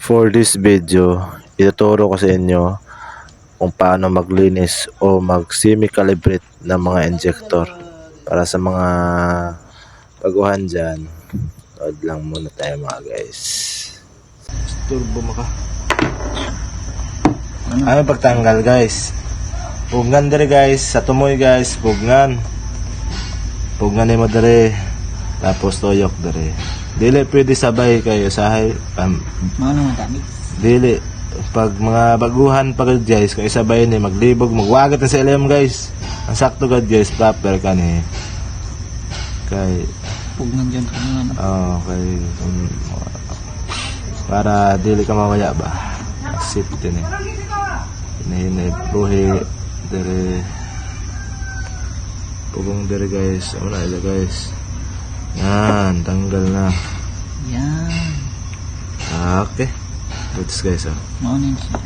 For this video, ituturo ko sa inyo kung paano maglinis o mag-semi-calibrate ng mga injector para sa mga baguhan dyan. Load lang muna tayo mga guys. Turbo mo ka. Ano pagtanggal guys? Pugnan dire guys, sa tumoy guys, pugnan. Pugnan mo dire. Tapos toyok dire. Dili pwede sabay kayo sahay Ano madami? dili pag mga baguhan pag guys kung isabay ni maglibog magwagat na sa ilim guys. Ang sakto gad guys proper kani kay Pugnan dyan ka nga. kay para dili ka mamaya ba safety ni hinahinay buhi dire pugong dire guys ano ila guys yan tanggal na Yan. okay goods guys Maunin siya.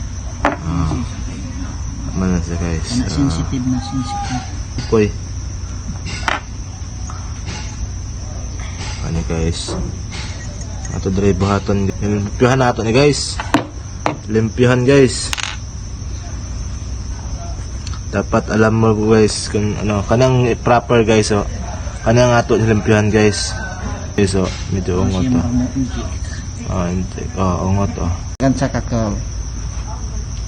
mana siya guys Sensitive na sensitive. Koy. Ano guys? Ato dire buhaton. Limpyuhan nato ni guys. Limpyuhan guys. Dapat alam mo guys kung ano kanang proper guys kanang ato limpyuhan guys. So, medyo ungot to. Ungot to. Gan sa kakao.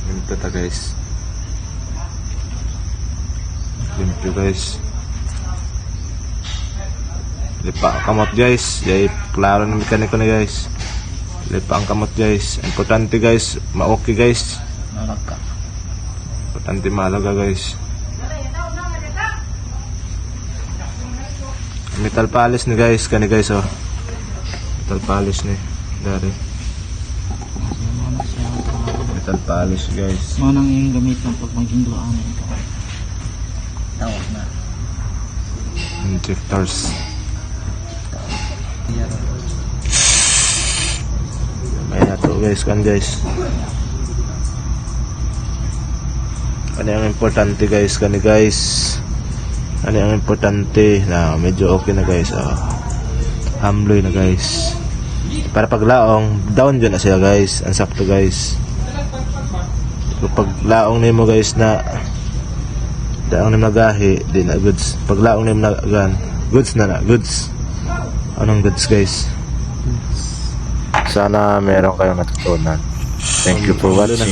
Limpyo ta guys. Limpyo guys. Lipa ang kamot guys. Jay klaro ng mekaniko na guys. Lipa ang kamot guys. Importante guys, ma-okay guys. Malaga. Importante malaga guys. Metal polish ni guys, kani guys Metal polish ni dari. Metal polish guys. Manang yung gamit ng pag maghinduan ito. Tawag na. Injectors. May nato guys kan guys. Ano yung importante guys kani guys. Ano yung importante na medyo okay na guys. Hamloy na guys. Para paglaong down dyan na siya guys. Ang sakto guys. Paglaong nimo guys na daang nimo nagahi di na goods. Paglaong nimo na gan goods na goods. Anong goods guys? Sana meron kayong natutunan. Thank you for watching.